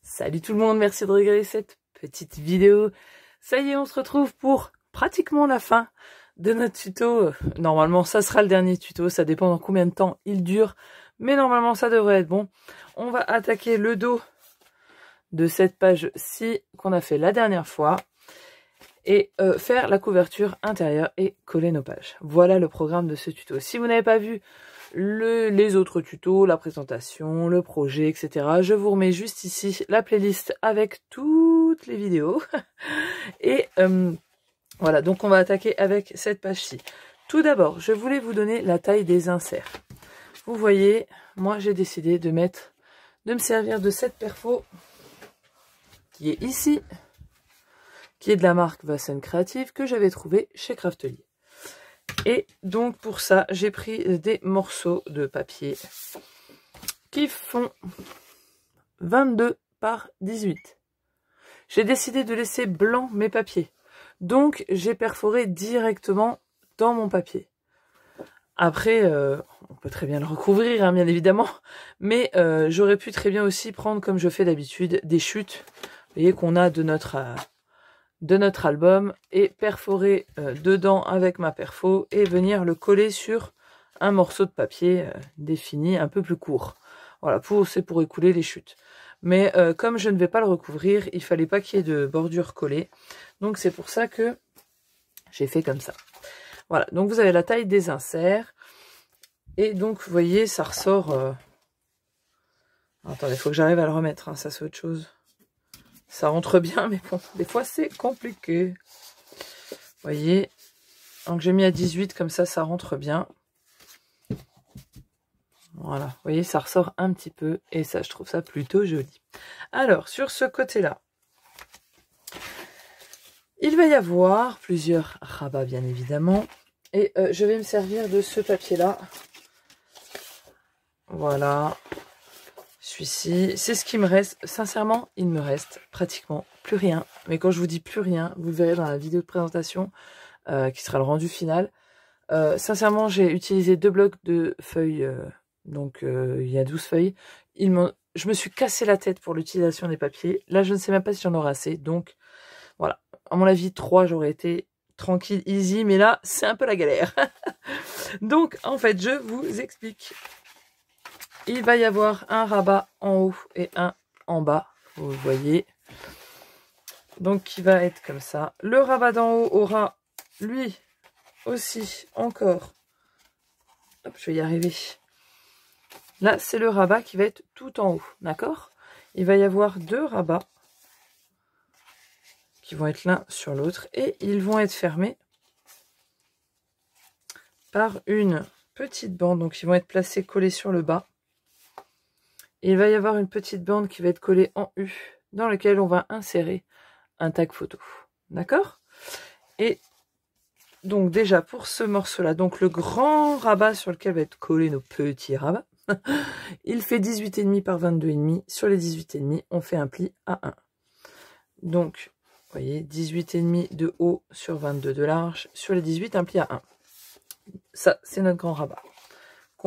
Salut tout le monde, merci de regarder cette petite vidéo. Ça y est, on se retrouve pour pratiquement la fin de notre tuto. Normalement, ça sera le dernier tuto, ça dépend dans combien de temps il dure. Mais normalement, ça devrait être bon. On va attaquer le dos de cette page-ci qu'on a fait la dernière fois. Et faire la couverture intérieure et coller nos pages. Voilà le programme de ce tuto. Si vous n'avez pas vu les autres tutos, la présentation, le projet, etc., je vous remets juste ici la playlist avec toutes les vidéos. Et voilà, donc on va attaquer avec cette page-ci. Tout d'abord, je voulais vous donner la taille des inserts. Vous voyez, moi j'ai décidé de me servir de cette perfo qui est ici, qui est de la marque Vassen Creative, que j'avais trouvé chez Craftelier. Et donc pour ça, j'ai pris des morceaux de papier qui font 22 par 18. J'ai décidé de laisser blanc mes papiers. Donc j'ai perforé directement dans mon papier. Après, on peut très bien le recouvrir, hein, bien évidemment. Mais j'aurais pu très bien aussi prendre, comme je fais d'habitude, des chutes. Vous voyez qu'on a de notre album et perforer dedans avec ma perfo et venir le coller sur un morceau de papier défini un peu plus court. Voilà, c'est pour écouler les chutes. Mais comme je ne vais pas le recouvrir, il fallait pas qu'il y ait de bordure collée. Donc c'est pour ça que j'ai fait comme ça. Voilà, donc vous avez la taille des inserts. Et donc vous voyez, ça ressort... Attendez, il faut que j'arrive à le remettre, hein, ça c'est autre chose. Ça rentre bien, mais bon, des fois c'est compliqué. Vous voyez, donc j'ai mis à 18, comme ça, ça rentre bien. Voilà, vous voyez, ça ressort un petit peu, et ça, je trouve ça plutôt joli. Alors, sur ce côté-là, il va y avoir plusieurs rabats, bien évidemment. Et je vais me servir de ce papier-là. Voilà. Celui-ci, c'est ce qui me reste. Sincèrement, il me reste pratiquement plus rien. Mais quand je vous dis plus rien, vous le verrez dans la vidéo de présentation qui sera le rendu final. Sincèrement, j'ai utilisé 2 blocs de feuilles. Donc, il y a 12 feuilles. Je me suis cassé la tête pour l'utilisation des papiers. Là, je ne sais même pas si j'en aurai assez. Donc, voilà. À mon avis, 3, j'aurais été tranquille, easy. Mais là, c'est un peu la galère. Donc, en fait, je vous explique. Il va y avoir un rabat en haut et un en bas, vous voyez. Donc, qui va être comme ça. Le rabat d'en haut aura, lui, aussi, encore. Hop, je vais y arriver. Là, c'est le rabat qui va être tout en haut, d'accord? Il va y avoir 2 rabats qui vont être l'un sur l'autre. Et ils vont être fermés par une petite bande. Donc, ils vont être placés collés sur le bas. Et il va y avoir une petite bande qui va être collée en U, dans laquelle on va insérer un tag photo. D'accord? Et donc déjà pour ce morceau-là, donc le grand rabat sur lequel va être collé nos petits rabats, il fait 18,5 par 22,5. Sur les 18,5, on fait un pli à 1. Donc, vous voyez, 18,5 de haut sur 22 de large. Sur les 18, un pli à 1. Ça, c'est notre grand rabat.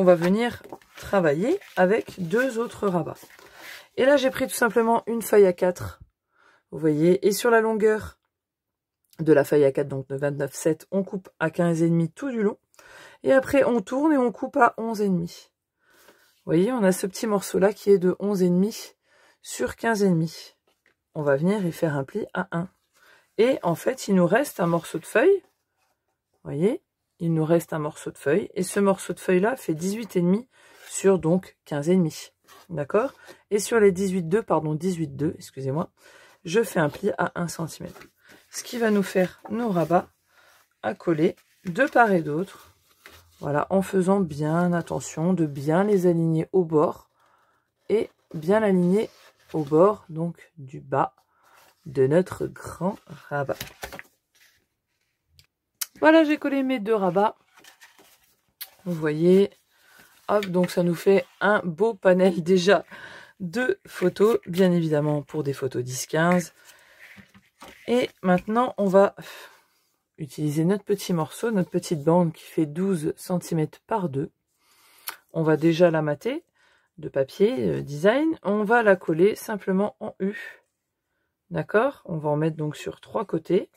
On va venir travailler avec 2 autres rabats. Et là, j'ai pris tout simplement une feuille à 4. Vous voyez, et sur la longueur de la feuille à 4, donc de 29,7, on coupe à 15,5 tout du long. Et après, on tourne et on coupe à 11,5. Vous voyez, on a ce petit morceau-là qui est de 11,5 sur 15,5. On va venir y faire un pli à 1. Et en fait, il nous reste un morceau de feuille. Vous voyez, il nous reste un morceau de feuille. Et ce morceau de feuille-là fait 18,5 sur donc 15,5. D'accord? Et sur les 18,2, excusez-moi, je fais un pli à 1 cm. Ce qui va nous faire nos rabats à coller de part et d'autre. Voilà, en faisant bien attention de bien les aligner au bord. Et bien l'aligner au bord, donc du bas de notre grand rabat. Voilà, j'ai collé mes 2 rabats. Vous voyez, hop, donc ça nous fait un beau panel déjà de photos, bien évidemment pour des photos 10-15. Et maintenant, on va utiliser notre petit morceau, notre petite bande qui fait 12 cm par 2. On va déjà la mater. de papier design, on va la coller simplement en U. D'accord? On va en mettre donc sur 3 côtés.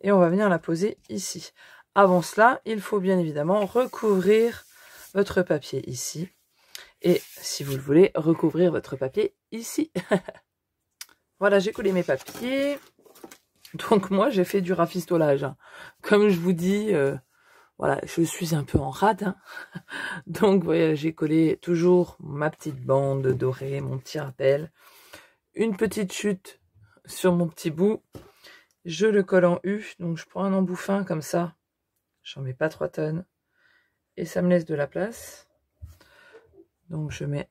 Et on va venir la poser ici. Avant cela, il faut bien évidemment recouvrir votre papier ici. Et si vous le voulez, recouvrir votre papier ici. Voilà, j'ai collé mes papiers. Donc moi, j'ai fait du rafistolage. Hein. Comme je vous dis, voilà, je suis un peu en rade. Hein. Donc voilà, j'ai collé toujours ma petite bande dorée, mon petit rappel. Une petite chute sur mon petit bout. Je le colle en U. Donc je prends un embout fin comme ça. J'en mets pas 3 tonnes. Et ça me laisse de la place. Donc je mets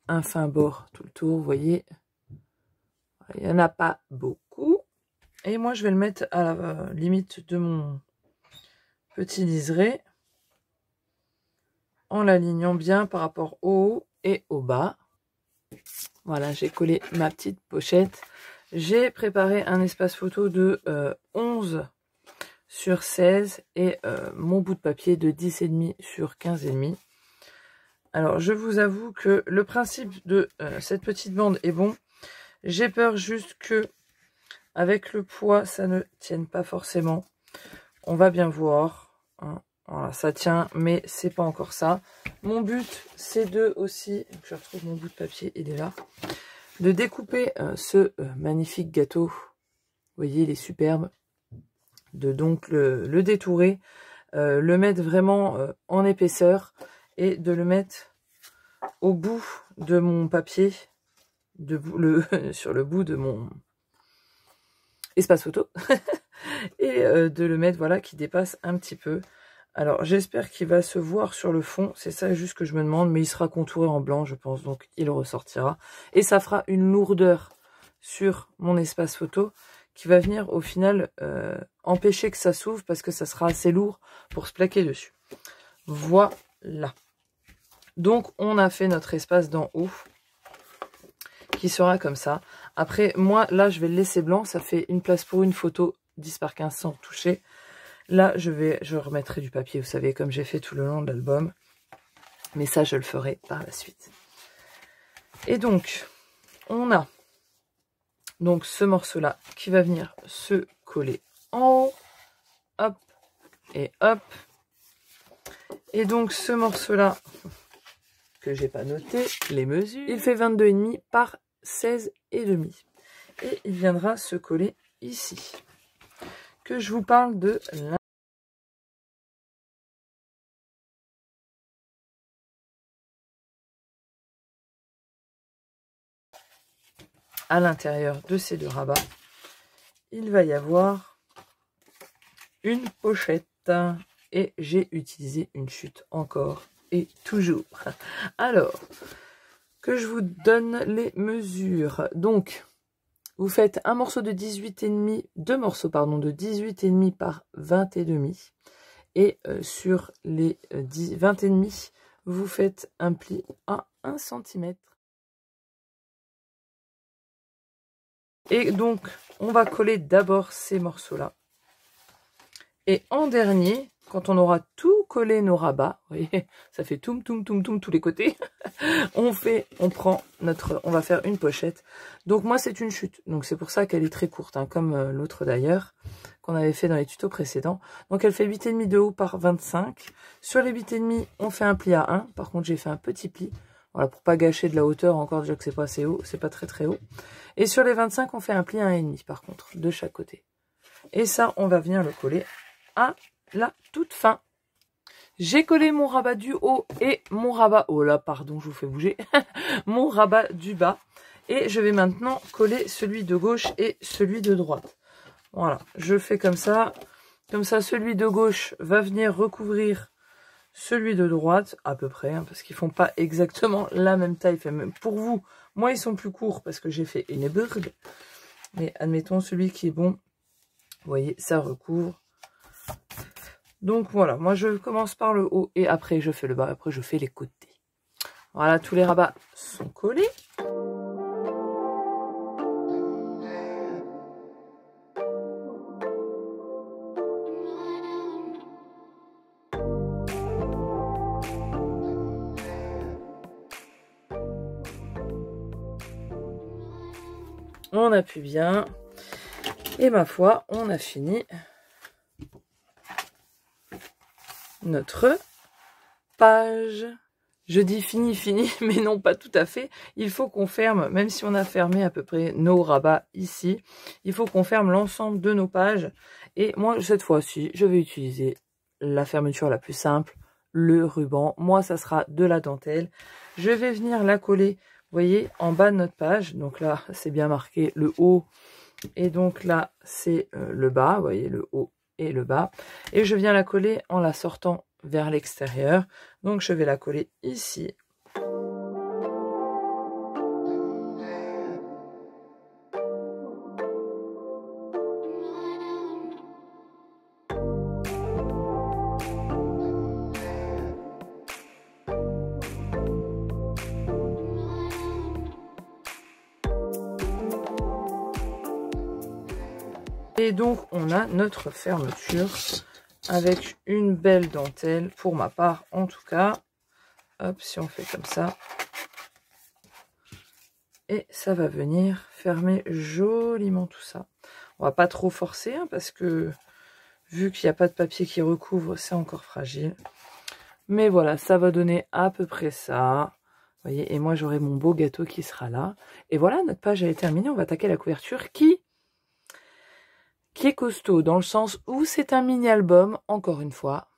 un fin bord tout le tour, vous voyez. Il n'y en a pas beaucoup. Et moi je vais le mettre à la limite de mon petit liseré. En l'alignant bien par rapport au haut et au bas. Voilà, j'ai collé ma petite pochette. J'ai préparé un espace photo de 11 sur 16 et mon bout de papier de 10,5 sur 15,5. Alors, je vous avoue que le principe de cette petite bande est bon. J'ai peur juste que, avec le poids, ça ne tienne pas forcément. On va bien voir. Hein. Voilà, ça tient, mais c'est pas encore ça. Mon but, c'est de aussi, je retrouve mon bout de papier, il est là, de découper ce magnifique gâteau. Vous voyez, il est superbe. De donc le détourer, le mettre vraiment en épaisseur et de le mettre au bout de mon papier, sur le bout de mon espace photo et de le mettre, voilà, qui dépasse un petit peu. Alors j'espère qu'il va se voir sur le fond, c'est ça juste que je me demande, mais il sera contouré en blanc je pense, donc il ressortira et ça fera une lourdeur sur mon espace photo qui va venir au final empêcher que ça s'ouvre parce que ça sera assez lourd pour se plaquer dessus. Voilà. Donc on a fait notre espace d'en haut qui sera comme ça. Après moi là je vais le laisser blanc, ça fait une place pour une photo 10 par 15 sans toucher. Là je remettrai du papier, vous savez, comme j'ai fait tout le long de l'album. Mais ça je le ferai par la suite. Et donc on a donc ce morceau là qui va venir se coller en haut. Hop et hop. Et donc ce morceau là que j'ai pas noté les mesures, il fait 22,5 par 16,5 et il viendra se coller ici. Que je vous parle de à l'intérieur de ces deux rabats, il va y avoir une pochette et j'ai utilisé une chute encore et toujours. Alors que je vous donne les mesures. Donc vous faites un morceau de 18,5, deux morceaux pardon de 18,5 par 20,5 et sur les 20,5 vous faites un pli à 1 cm. Et donc on va coller d'abord ces morceaux là et en dernier, quand on aura tout collé nos rabats, vous voyez, ça fait toum toum toum toum tous les côtés, on va faire une pochette. Donc moi c'est une chute, donc c'est pour ça qu'elle est très courte, hein, comme l'autre d'ailleurs, qu'on avait fait dans les tutos précédents. Donc elle fait 8,5 de haut par 25. Sur les 8,5, on fait un pli à 1. Par contre j'ai fait un petit pli, voilà, pour pas gâcher de la hauteur, encore déjà que c'est pas assez haut, c'est pas très très haut. Et sur les 25, on fait un pli à 1,5 par contre, de chaque côté. Et ça, on va venir le coller à la toute fin. J'ai collé mon rabat du haut et mon rabat... Oh là, pardon, je vous fais bouger. Mon rabat du bas. Et je vais maintenant coller celui de gauche et celui de droite. Voilà, je fais comme ça. Comme ça, celui de gauche va venir recouvrir celui de droite, à peu près, hein, parce qu'ils font pas exactement la même taille. Enfin, même pour vous, moi, ils sont plus courts parce que j'ai fait une burg. Mais admettons, celui qui est bon, vous voyez, ça recouvre. Donc voilà, moi je commence par le haut et après je fais le bas, après je fais les côtés. Voilà, tous les rabats sont collés. On appuie bien. Et ma foi, on a fini notre page. Je dis fini, mais non, pas tout à fait. Il faut qu'on ferme, même si on a fermé à peu près nos rabats ici, il faut qu'on ferme l'ensemble de nos pages. Et moi, cette fois-ci, je vais utiliser la fermeture la plus simple, le ruban. Moi, ça sera de la dentelle. Je vais venir la coller, vous voyez, en bas de notre page. Donc là, c'est bien marqué le haut. Et donc là, c'est le bas, vous voyez, le haut et le bas. Et je viens la coller en la sortant vers l'extérieur. Donc je vais la coller ici. Et donc on a notre fermeture avec une belle dentelle, pour ma part en tout cas. Hop, si on fait comme ça. Et ça va venir fermer joliment tout ça. On va pas trop forcer, hein, parce que vu qu'il n'y a pas de papier qui recouvre, c'est encore fragile. Mais voilà, ça va donner à peu près ça. Vous voyez, et moi j'aurai mon beau gâteau qui sera là. Et voilà, notre page elle est terminée. On va attaquer la couverture qui est costaud, dans le sens où c'est un mini-album, encore une fois,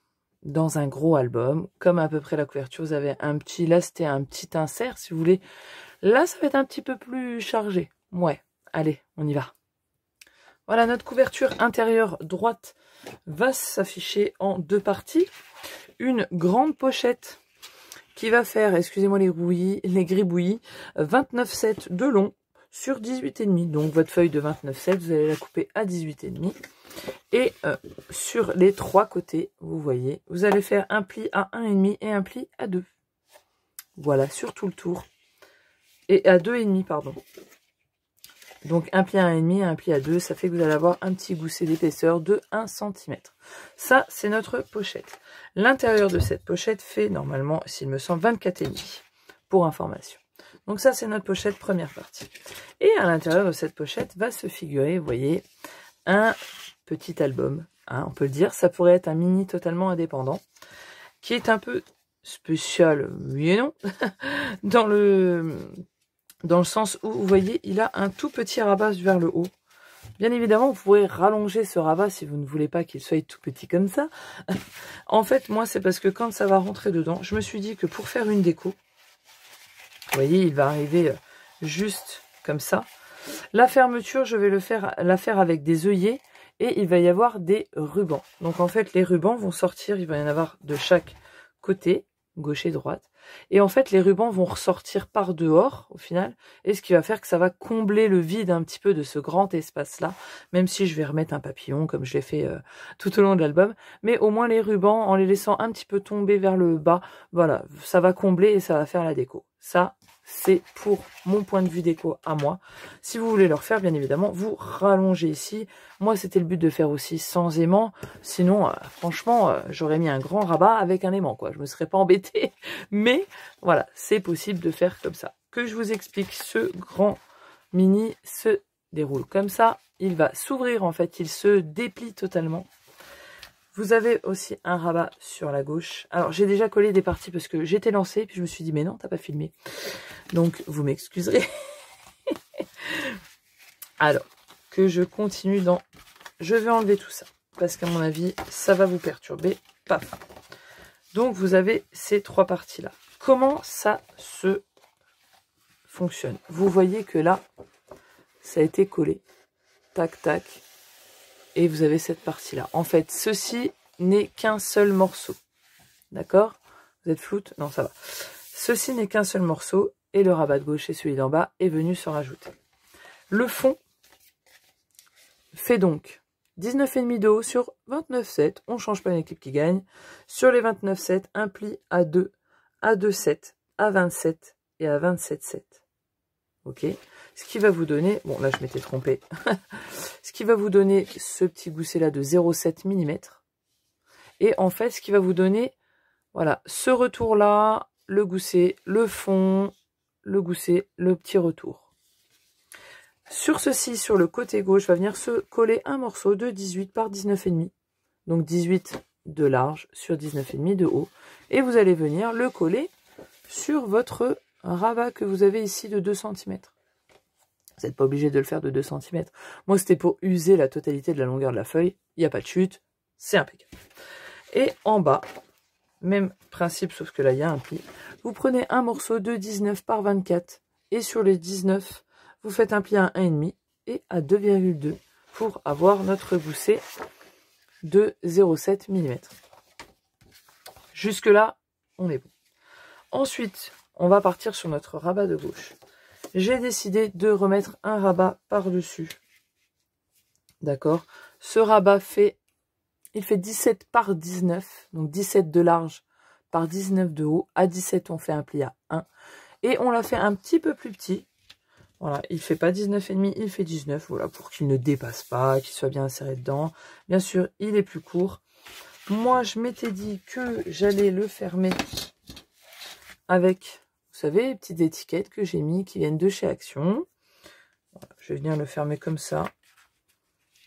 dans un gros album. Comme à peu près la couverture, vous avez un petit, là c'était un petit insert, si vous voulez. Là, ça va être un petit peu plus chargé. Ouais, allez, on y va. Voilà, notre couverture intérieure droite va s'afficher en deux parties. Une grande pochette qui va faire, excusez-moi les gribouillis, 29,7 de long sur 18,5. Donc votre feuille de 29,7, vous allez la couper à 18,5. Et sur les trois côtés, vous voyez, vous allez faire un pli à 1,5 et un pli à 2. Voilà, sur tout le tour. Et à 2,5, pardon. Donc un pli à 1,5 et un pli à 2, ça fait que vous allez avoir un petit gousset d'épaisseur de 1 cm. Ça, c'est notre pochette. L'intérieur de cette pochette fait normalement, s'il me semble, 24,5 pour information. Donc ça, c'est notre pochette première partie. Et à l'intérieur de cette pochette va se figurer, vous voyez, un petit album. Hein, on peut le dire, ça pourrait être un mini totalement indépendant, qui est un peu spécial, oui et non, dans le sens où, vous voyez, il a un tout petit rabat vers le haut. Bien évidemment, vous pourrez rallonger ce rabat si vous ne voulez pas qu'il soit tout petit comme ça. En fait, moi, c'est parce que quand ça va rentrer dedans, je me suis dit que pour faire une déco, vous voyez, il va arriver juste comme ça. La fermeture, je vais la faire avec des œillets et il va y avoir des rubans. Donc, en fait, les rubans vont sortir, il va y en avoir de chaque côté, gauche et droite. Et en fait, les rubans vont ressortir par dehors, au final. Et ce qui va faire que ça va combler le vide un petit peu de ce grand espace-là. Même si je vais remettre un papillon, comme je l'ai fait tout au long de l'album. Mais au moins, les rubans, en les laissant un petit peu tomber vers le bas, voilà, ça va combler et ça va faire la déco. Ça, c'est pour mon point de vue déco à moi. Si vous voulez le refaire, bien évidemment, vous rallongez ici. Moi, c'était le but de faire aussi sans aimant. Sinon, franchement, j'aurais mis un grand rabat avec un aimant, quoi. Je me serais pas embêtée. Mais voilà, c'est possible de faire comme ça. Que je vous explique, ce grand mini se déroule comme ça. Il va s'ouvrir, en fait. Il se déplie totalement. Vous avez aussi un rabat sur la gauche. Alors, j'ai déjà collé des parties parce que j'étais lancée. Puis je me suis dit, mais non, t'as pas filmé. Donc, vous m'excuserez. Alors, que je continue dans... Je vais enlever tout ça. Parce qu'à mon avis, ça va vous perturber. Paf. Donc, vous avez ces trois parties-là. Comment ça se fonctionne? Vous voyez que là, ça a été collé. Tac, tac. Et vous avez cette partie-là. En fait, ceci n'est qu'un seul morceau. D'accord? Vous êtes floute? Non, ça va. Ceci n'est qu'un seul morceau. Et le rabat de gauche et celui d'en bas est venu se rajouter. Le fond fait donc 19,5 de haut sur 29,7. On ne change pas une équipe qui gagne. Sur les 29,7, un pli à 2, à 2,7, à 27 et à 27,7. Ok? Ce qui va vous donner... Bon, là, je m'étais trompée. Ce qui va vous donner ce petit gousset-là de 0,7 mm. Et en fait, ce qui va vous donner, voilà, ce retour-là, le gousset, le fond, le gousset, le petit retour. Sur ceci, sur le côté gauche, va venir se coller un morceau de 18 par 19,5. Donc 18 de large sur 19,5 de haut. Et vous allez venir le coller sur votre rabat que vous avez ici de 2 cm. Vous n'êtes pas obligé de le faire de 2 cm. Moi, c'était pour user la totalité de la longueur de la feuille. Il n'y a pas de chute. C'est impeccable. Et en bas, même principe, sauf que là, il y a un pli. Vous prenez un morceau de 19 par 24. Et sur les 19, vous faites un pli à 1,5 et à 2,2 pour avoir notre gousset de 0,7 mm. Jusque là, on est bon. Ensuite, on va partir sur notre rabat de gauche. J'ai décidé de remettre un rabat par-dessus. D'accord? Ce rabat il fait 17 par 19, donc 17 de large par 19 de haut. À 17, on fait un pli à 1. Et on l'a fait un petit peu plus petit. Voilà, il fait pas 19,5, il fait 19. Voilà, pour qu'il ne dépasse pas, qu'il soit bien inséré dedans. Bien sûr, il est plus court. Moi, je m'étais dit que j'allais le fermer avec, vous savez, les petites étiquettes que j'ai mis qui viennent de chez Action. Voilà, je vais venir le fermer comme ça.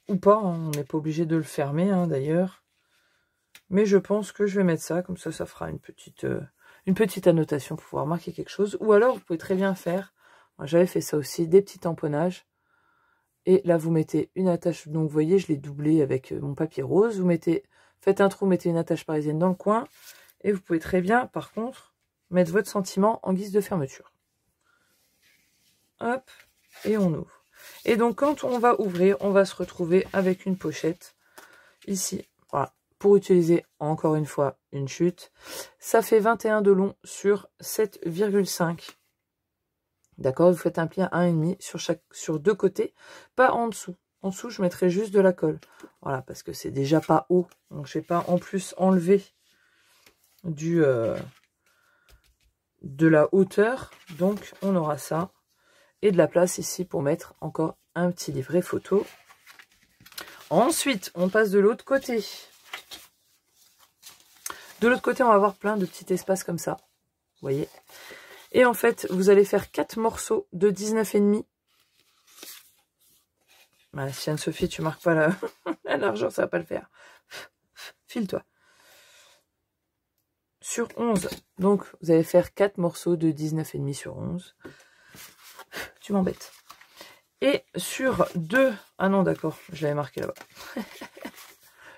Ou pas, hein, on n'est pas obligé de le fermer hein, d'ailleurs. Mais je pense que je vais mettre ça, comme ça, ça fera une petite annotation pour pouvoir marquer quelque chose. Ou alors, vous pouvez très bien faire, j'avais fait ça aussi, des petits tamponnages. Et là, vous mettez une attache, donc vous voyez, je l'ai doublé avec mon papier rose. Vous faites un trou, mettez une attache parisienne dans le coin. Et vous pouvez très bien, par contre, mettre votre sentiment en guise de fermeture. Hop, et on ouvre. Et donc, quand on va ouvrir, on va se retrouver avec une pochette ici. Voilà, pour utiliser encore une fois une chute. Ça fait 21 de long sur 7,5. D'accord, vous faites un pli à 1,5 sur deux côtés, pas en dessous. En dessous, je mettrai juste de la colle. Voilà, parce que c'est déjà pas haut. Donc, je ne vais pas en plus enlever de la hauteur. Donc, on aura ça. Et de la place ici pour mettre encore un petit livret photo. Ensuite, on passe de l'autre côté. De l'autre côté, on va avoir plein de petits espaces comme ça. Vous voyez. Et en fait, vous allez faire 4 morceaux de 19,5. Voilà, si Anne-Sophie, tu marques pas la largeur, ça va pas le faire. File-toi. Sur 11. Donc, vous allez faire 4 morceaux de 19,5 sur 11. Tu m'embêtes. Et sur 2... Ah non, d'accord, je l'avais marqué là-bas.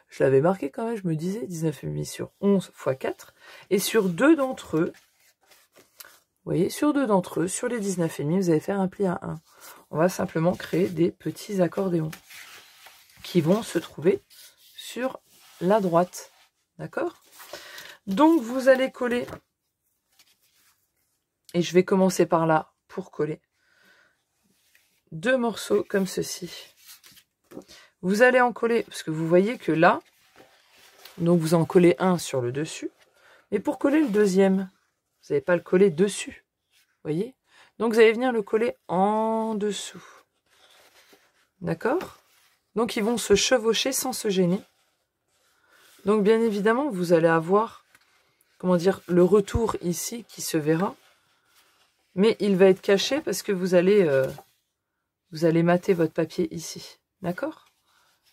Je l'avais marqué quand même, je me disais 19,5 sur 11 x 4. Et sur 2 d'entre eux, vous voyez, sur 2 d'entre eux, sur les 19,5, vous allez faire un pli à 1. On va simplement créer des petits accordéons qui vont se trouver sur la droite. D'accord? Donc, vous allez coller. Et je vais commencer par là pour coller. 2 morceaux comme ceci. Vous allez en coller, parce que vous voyez que là, donc vous en collez un sur le dessus. Mais pour coller le deuxième, vous n'allez pas le coller dessus. Vous voyez? Donc vous allez venir le coller en dessous. D'accord? Donc ils vont se chevaucher sans se gêner. Donc bien évidemment, vous allez avoir, comment dire, le retour ici qui se verra. Mais il va être caché parce que vous allez mater votre papier ici. D'accord?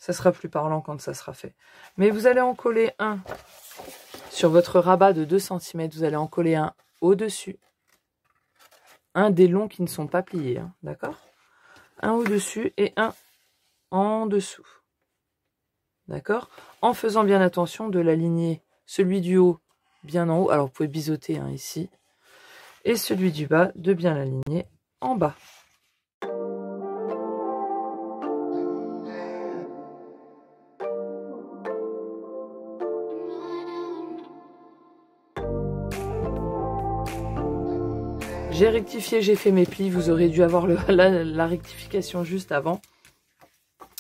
Ça sera plus parlant quand ça sera fait. Mais vous allez en coller un sur votre rabat de 2 cm. Vous allez en coller un au-dessus. Un des longs qui ne sont pas pliés. Hein, d'accord? Un au-dessus et un en dessous. D'accord? En faisant bien attention de l'aligner celui du haut bien en haut. Alors vous pouvez biseauter hein, ici. Et celui du bas de bien l'aligner en bas. J'ai rectifié, j'ai fait mes plis. Vous aurez dû avoir la rectification juste avant.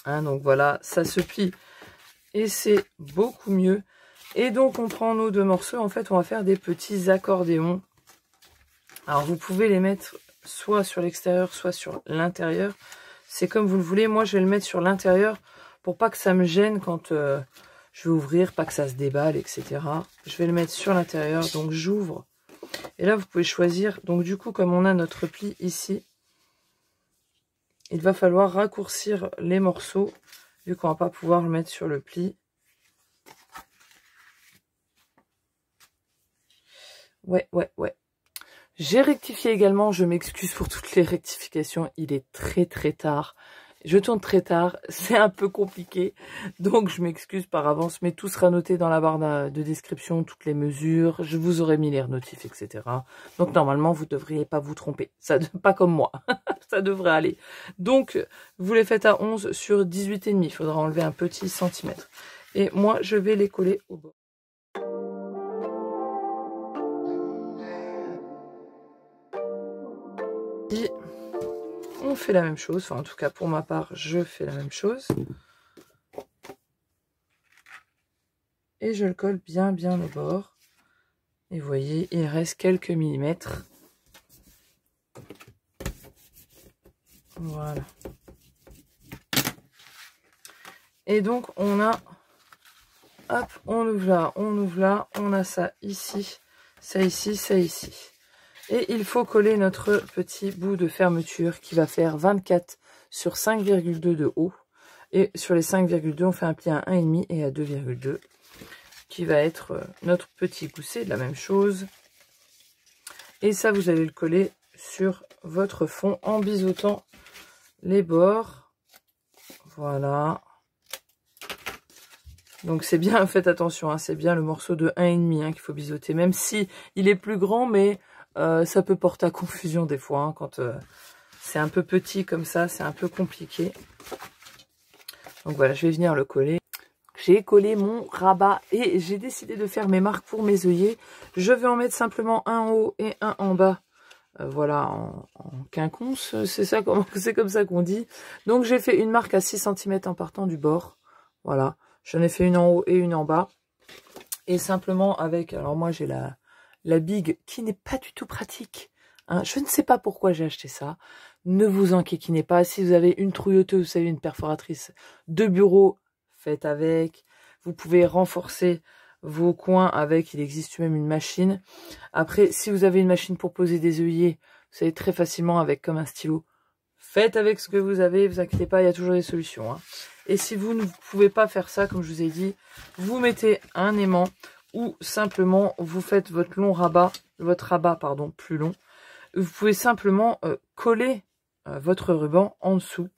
Hein, donc voilà, ça se plie. Et c'est beaucoup mieux. Et donc on prend nos 2 morceaux. En fait, on va faire des petits accordéons. Alors vous pouvez les mettre soit sur l'extérieur, soit sur l'intérieur. C'est comme vous le voulez. Moi, je vais le mettre sur l'intérieur pour pas que ça me gêne quand je vais ouvrir, pas que ça se déballe, etc. Je vais le mettre sur l'intérieur. Donc j'ouvre. Et là, vous pouvez choisir. Donc du coup, comme on a notre pli ici, il va falloir raccourcir les morceaux, vu qu'on va pas pouvoir le mettre sur le pli. Ouais. J'ai rectifié également, je m'excuse pour toutes les rectifications, il est très tard. Je tourne très tard, c'est un peu compliqué, donc je m'excuse par avance, mais tout sera noté dans la barre de description, toutes les mesures, je vous aurai mis les notifs, etc. Donc normalement, vous ne devriez pas vous tromper, ça, pas comme moi, ça devrait aller. Donc, vous les faites à 11 sur 18,5, il faudra enlever un petit centimètre. Et moi, je vais les coller au bord. On fait la même chose, enfin en tout cas pour ma part, je fais la même chose. Et je le colle bien au bord. Et vous voyez, il reste quelques millimètres. Voilà. Et donc on a, hop, on ouvre là, on a ça ici, ça ici, ça ici. Et il faut coller notre petit bout de fermeture qui va faire 24 sur 5,2 de haut. Et sur les 5,2, on fait un pli à 1,5 et à 2,2 qui va être notre petit gousset de la même chose. Et ça, vous allez le coller sur votre fond en biseautant les bords. Voilà. Donc c'est bien, faites attention, hein, c'est bien le morceau de 1,5 qu'il faut biseauter. Même si il est plus grand, mais ça peut porter à confusion des fois. Hein, quand c'est un peu petit comme ça, c'est un peu compliqué. Donc voilà, je vais venir le coller. J'ai collé mon rabat et j'ai décidé de faire mes marques pour mes œillets. Je vais en mettre simplement un en haut et un en bas. Voilà, en quinconce, c'est comme ça qu'on dit. Donc j'ai fait une marque à 6 cm en partant du bord. Voilà, j'en ai fait une en haut et une en bas. Et simplement avec, alors moi j'ai la big qui n'est pas du tout pratique. Hein. Je ne sais pas pourquoi j'ai acheté ça. Ne vous enquiquinez pas. Si vous avez une trouilloteuse, vous savez, une perforatrice de bureau, faites avec. Vous pouvez renforcer vos coins avec, il existe même une machine. Après, si vous avez une machine pour poser des œillets, vous savez très facilement avec comme un stylo. Faites avec ce que vous avez, vous inquiétez pas, il y a toujours des solutions. Hein. Et si vous ne pouvez pas faire ça, comme je vous ai dit, vous mettez un aimant ou simplement vous faites votre rabat plus long. Vous pouvez simplement coller votre ruban en dessous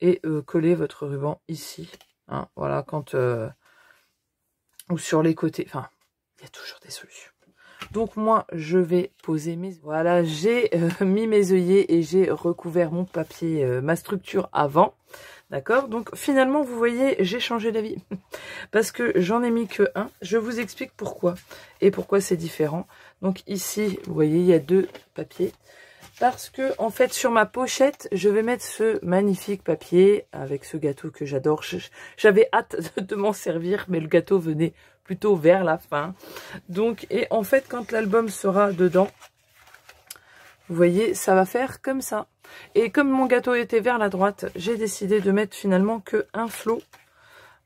et coller votre ruban ici. Hein, voilà, quand ou sur les côtés. Enfin, il y a toujours des solutions. Donc moi, je vais poser mes... Voilà, j'ai mis mes œillets et j'ai recouvert mon papier, ma structure avant. D'accord? Donc finalement, vous voyez, j'ai changé d'avis. Parce que j'en ai mis que un. Je vous explique pourquoi. Et pourquoi c'est différent. Donc ici, vous voyez, il y a 2 papiers. Parce que, en fait, sur ma pochette, je vais mettre ce magnifique papier avec ce gâteau que j'adore. J'avais hâte de m'en servir, mais le gâteau venait plutôt vers la fin. Donc, et en fait, quand l'album sera dedans, vous voyez, ça va faire comme ça. Et comme mon gâteau était vers la droite, j'ai décidé de mettre finalement que un flot.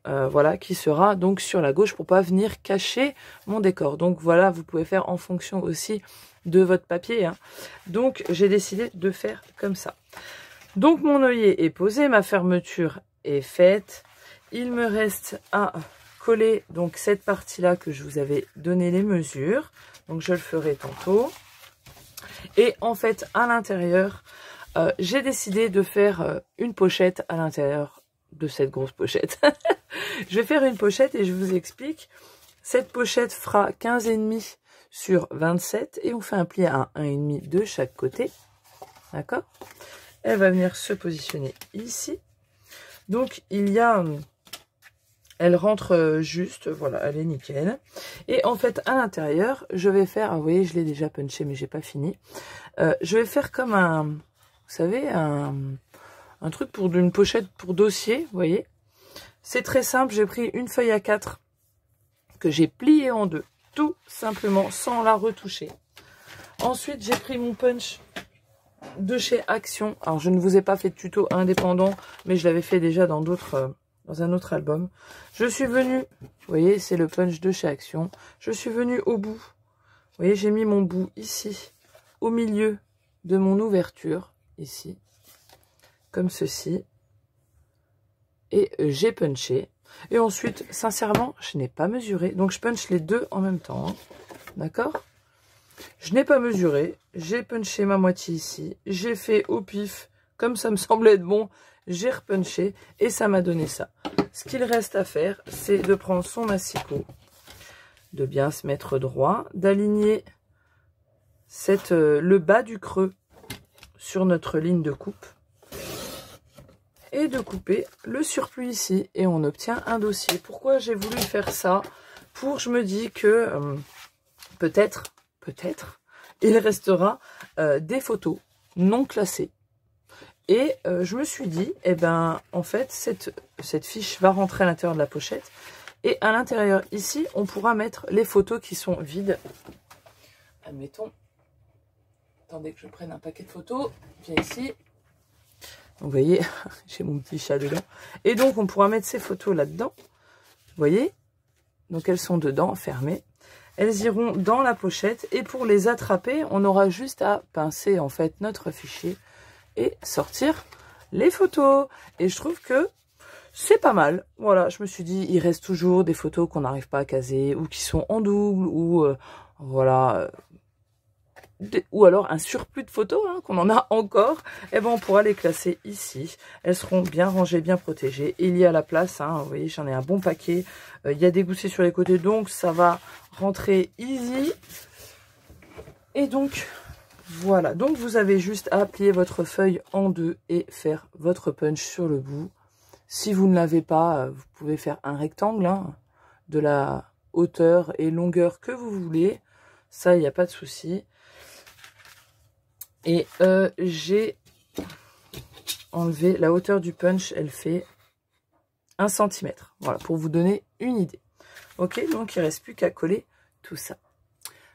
Voilà, qui sera donc sur la gauche pour pas venir cacher mon décor. Donc voilà, vous pouvez faire en fonction aussi de votre papier. Hein. Donc j'ai décidé de faire comme ça. Donc mon œillet est posé, ma fermeture est faite. Il me reste à coller donc cette partie-là que je vous avais donné les mesures. Donc je le ferai tantôt. Et en fait, à l'intérieur, j'ai décidé de faire une pochette à l'intérieur de cette grosse pochette. Je vais faire une pochette et je vous explique. Cette pochette fera 15,5 sur 27 et on fait un pli à 1,5 de chaque côté. D'accord? Elle va venir se positionner ici. Donc il y a... Elle rentre juste, voilà, elle est nickel. Et en fait, à l'intérieur, je vais faire... Ah, vous voyez, je l'ai déjà punché, mais j'ai pas fini. Je vais faire comme un... Vous savez, un truc pour une pochette pour dossier, vous voyez. C'est très simple, j'ai pris une feuille A4 que j'ai pliée en 2, tout simplement, sans la retoucher. Ensuite, j'ai pris mon punch de chez Action. Alors, je ne vous ai pas fait de tuto indépendant, mais je l'avais fait déjà dans un autre album. Je suis venue, vous voyez, c'est le punch de chez Action. Je suis venue au bout. Vous voyez, j'ai mis mon bout ici, au milieu de mon ouverture, ici. comme ceci. Et j'ai punché. Et ensuite, sincèrement, je n'ai pas mesuré. Donc, je punch les deux en même temps. Hein. D'accord? Je n'ai pas mesuré. J'ai punché ma moitié ici. J'ai fait au pif, comme ça me semblait être bon. J'ai repunché et ça m'a donné ça. Ce qu'il reste à faire, c'est de prendre son massicot, de bien se mettre droit, d'aligner le bas du creux sur notre ligne de coupe et de couper le surplus ici et on obtient un dossier. Pourquoi j'ai voulu faire ça? Je me dis que peut-être il restera des photos non classées. Et je me suis dit, eh ben, en fait, cette fiche va rentrer à l'intérieur de la pochette. Et à l'intérieur, ici, on pourra mettre les photos qui sont vides. Admettons. Attendez que je prenne un paquet de photos. Viens ici. Vous voyez, j'ai mon petit chat dedans. Et donc, on pourra mettre ces photos là-dedans. Vous voyez? Donc, elles sont dedans, fermées. Elles iront dans la pochette. Et pour les attraper, on aura juste à pincer, en fait, notre fichier et sortir les photos. Et je trouve que c'est pas mal. Voilà, je me suis dit, il reste toujours des photos qu'on n'arrive pas à caser, ou qui sont en double, ou voilà, ou alors un surplus de photos, hein, qu'on en a encore. Et ben on pourra les classer ici. Elles seront bien rangées, bien protégées. Et il y a la place, hein, vous voyez, j'en ai un bon paquet. Il y a des goussets sur les côtés, donc ça va rentrer easy. Et donc voilà, donc vous avez juste à plier votre feuille en deux et faire votre punch sur le bout. Si vous ne l'avez pas, vous pouvez faire un rectangle, hein, de la hauteur et longueur que vous voulez. Ça, il n'y a pas de souci. Et j'ai enlevé la hauteur du punch, elle fait 1 cm. Voilà, pour vous donner une idée. Ok, donc il ne reste plus qu'à coller tout ça.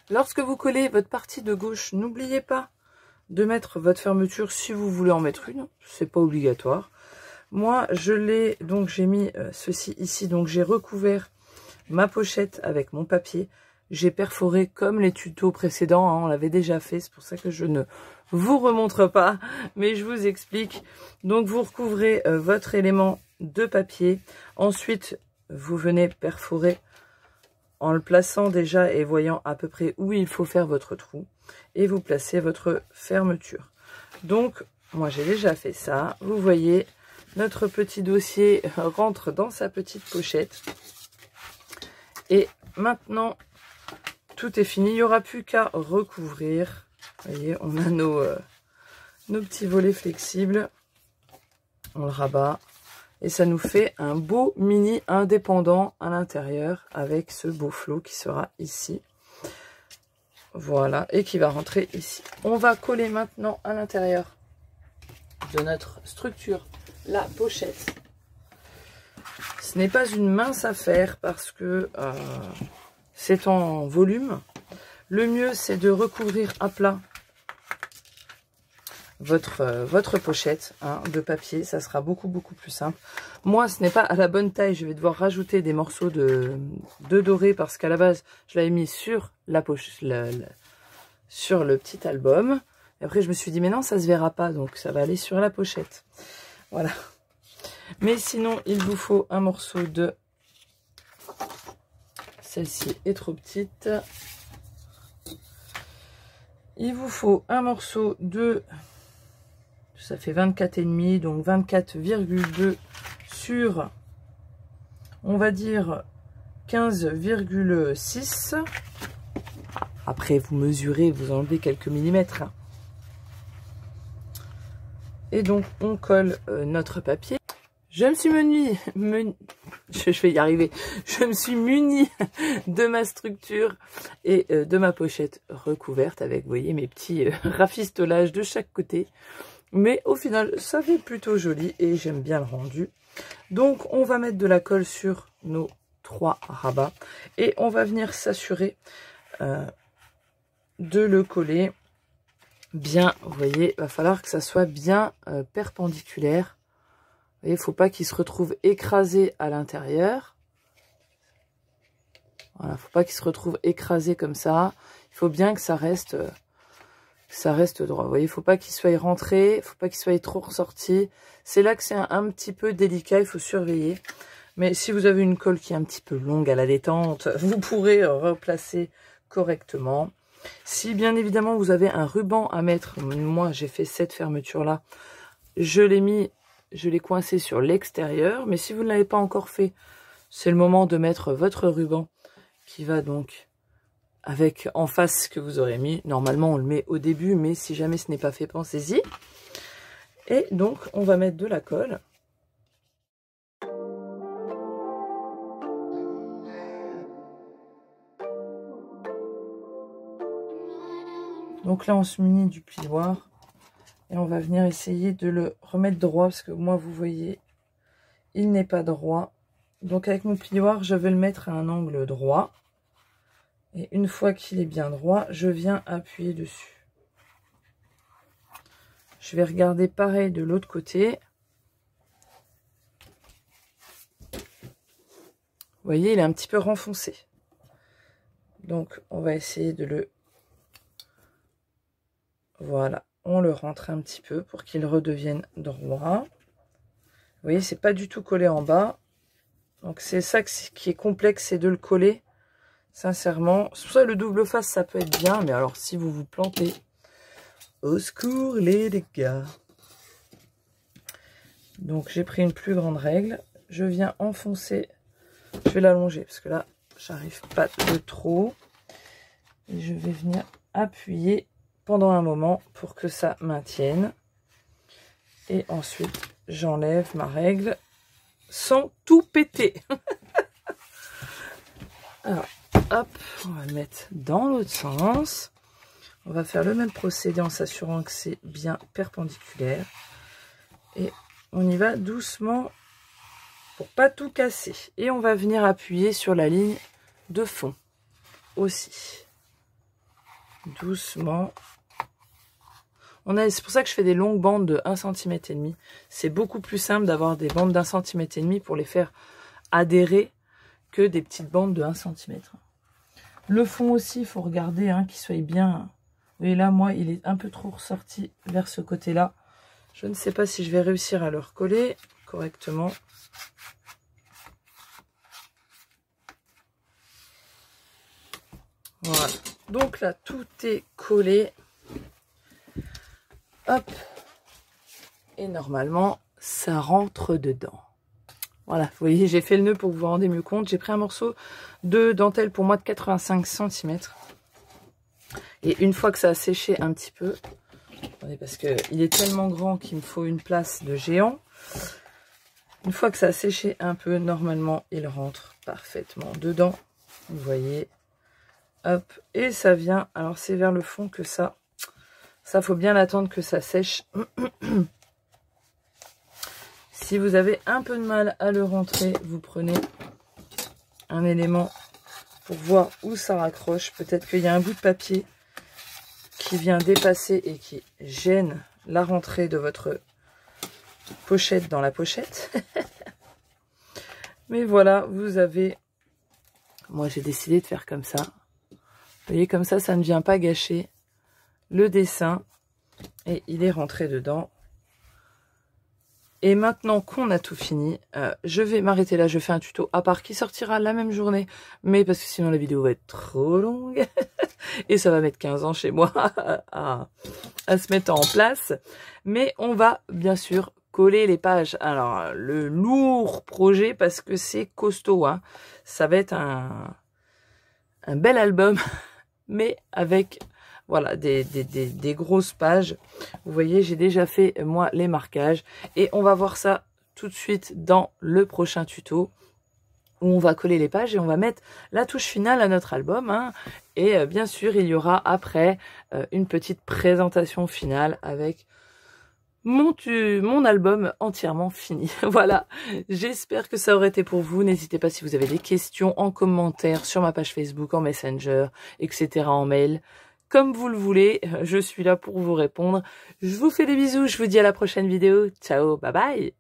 Lorsque vous collez votre partie de gauche, n'oubliez pas de mettre votre fermeture si vous voulez en mettre une. C'est pas obligatoire. Moi, donc j'ai mis ceci ici. Donc j'ai recouvert ma pochette avec mon papier. J'ai perforé comme les tutos précédents. Hein, on l'avait déjà fait. C'est pour ça que je ne vous remontre pas. Mais je vous explique. Donc vous recouvrez votre élément de papier. Ensuite, vous venez perforer en le plaçant déjà et voyant à peu près où il faut faire votre trou. Et vous placez votre fermeture. Donc, moi j'ai déjà fait ça. Vous voyez, notre petit dossier rentre dans sa petite pochette. Et maintenant, tout est fini. Il n'y aura plus qu'à recouvrir. Vous voyez, on a nos petits volets flexibles. On le rabat. Et ça nous fait un beau mini indépendant à l'intérieur avec ce beau flot qui sera ici. Voilà, et qui va rentrer ici. On va coller maintenant à l'intérieur de notre structure la pochette. Ce n'est pas une mince affaire parce que c'est en volume. Le mieux, c'est de recouvrir à plat votre pochette, hein, de papier. Ça sera beaucoup plus simple. Moi, ce n'est pas à la bonne taille. Je vais devoir rajouter des morceaux de doré parce qu'à la base, je l'avais mis sur la poche, sur le petit album. Et après, je me suis dit, mais non, ça se verra pas. Donc, ça va aller sur la pochette. Voilà. Mais sinon, il vous faut un morceau de... Celle-ci est trop petite. Il vous faut un morceau de... Ça fait 24,5, donc 24,2 sur, on va dire, 15,6. Après, vous mesurez, vous enlevez quelques millimètres. Et donc, on colle notre papier. Je me suis je vais y arriver. Je me suis munie de ma structure et de ma pochette recouverte avec, vous voyez, mes petits rafistolages de chaque côté. Mais au final, ça fait plutôt joli et j'aime bien le rendu. Donc, on va mettre de la colle sur nos 3 rabats. Et on va venir s'assurer de le coller bien. Vous voyez, il va falloir que ça soit bien perpendiculaire. Vous voyez, il ne faut pas qu'il se retrouve écrasé à l'intérieur. Voilà, il ne faut pas qu'il se retrouve écrasé comme ça. Il faut bien que ça reste ça reste droit. Vous voyez, il faut pas qu'il soit rentré, il faut pas qu'il soit trop ressorti. C'est là que c'est un petit peu délicat, il faut surveiller. Mais si vous avez une colle qui est un petit peu longue à la détente, vous pourrez replacer correctement. Si bien évidemment vous avez un ruban à mettre, moi j'ai fait cette fermeture là, je l'ai coincé sur l'extérieur. Mais si vous ne l'avez pas encore fait, c'est le moment de mettre votre ruban qui va donc avec en face ce que vous aurez mis. Normalement on le met au début, mais si jamais ce n'est pas fait, pensez-y. Et donc on va mettre de la colle. Donc là on se munit du plioir et on va venir essayer de le remettre droit, parce que moi vous voyez il n'est pas droit. Donc avec mon plioir je vais le mettre à un angle droit. Et une fois qu'il est bien droit, je viens appuyer dessus. Je vais regarder pareil de l'autre côté. Vous voyez, il est un petit peu renfoncé. Donc, on va essayer de le... Voilà, on le rentre un petit peu pour qu'il redevienne droit. Vous voyez, c'est pas du tout collé en bas. Donc, c'est ça qui est complexe, c'est de le coller. Sincèrement, c'est pour ça que le double face ça peut être bien, mais alors si vous vous plantez, au secours les dégâts. Donc j'ai pris une plus grande règle, je viens enfoncer, je vais l'allonger parce que là j'arrive pas de trop, et je vais venir appuyer pendant un moment pour que ça maintienne, et ensuite j'enlève ma règle sans tout péter. Alors hop, on va le mettre dans l'autre sens. On va faire le même procédé en s'assurant que c'est bien perpendiculaire. Et on y va doucement pour pas tout casser. Et on va venir appuyer sur la ligne de fond aussi. Doucement. C'est pour ça que je fais des longues bandes de 1,5 cm. C'est beaucoup plus simple d'avoir des bandes d'1,5 cm pour les faire adhérer que des petites bandes de 1 cm. Le fond aussi, il faut regarder hein, qu'il soit bien. Vous voyez là, moi, il est un peu trop ressorti vers ce côté-là. Je ne sais pas si je vais réussir à le recoller correctement. Voilà. Donc là, tout est collé. Hop. Et normalement, ça rentre dedans. Voilà, vous voyez, j'ai fait le nœud pour que vous vous rendez mieux compte. J'ai pris un morceau de dentelle pour moi de 85 cm. Et une fois que ça a séché un petit peu, attendez, parce qu'il est tellement grand qu'il me faut une place de géant. Une fois que ça a séché un peu, normalement, il rentre parfaitement dedans. Vous voyez, hop, et ça vient. Alors, c'est vers le fond que ça faut bien attendre que ça sèche. Si vous avez un peu de mal à le rentrer, vous prenez un élément pour voir où ça raccroche. Peut-être qu'il y a un bout de papier qui vient dépasser et qui gêne la rentrée de votre pochette dans la pochette. Mais voilà, vous avez... Moi, j'ai décidé de faire comme ça. Vous voyez, comme ça ne vient pas gâcher le dessin. Et il est rentré dedans. Et maintenant qu'on a tout fini, je vais m'arrêter là. Je fais un tuto à part qui sortira la même journée. Mais parce que sinon la vidéo va être trop longue. Et ça va mettre 15 ans chez moi à se mettre en place. Mais on va bien sûr coller les pages. Alors le lourd projet parce que c'est costaud. Hein. Ça va être un bel album. Mais avec... Voilà, des grosses pages. Vous voyez, j'ai déjà fait, moi, les marquages. Et on va voir ça tout de suite dans le prochain tuto. Où on va coller les pages et on va mettre la touche finale à notre album. Hein. Et bien sûr, il y aura après une petite présentation finale avec mon album entièrement fini. Voilà, j'espère que ça aurait été pour vous. N'hésitez pas si vous avez des questions en commentaire sur ma page Facebook, en Messenger, etc. en mail. Comme vous le voulez, je suis là pour vous répondre. Je vous fais des bisous, je vous dis à la prochaine vidéo. Ciao, bye bye.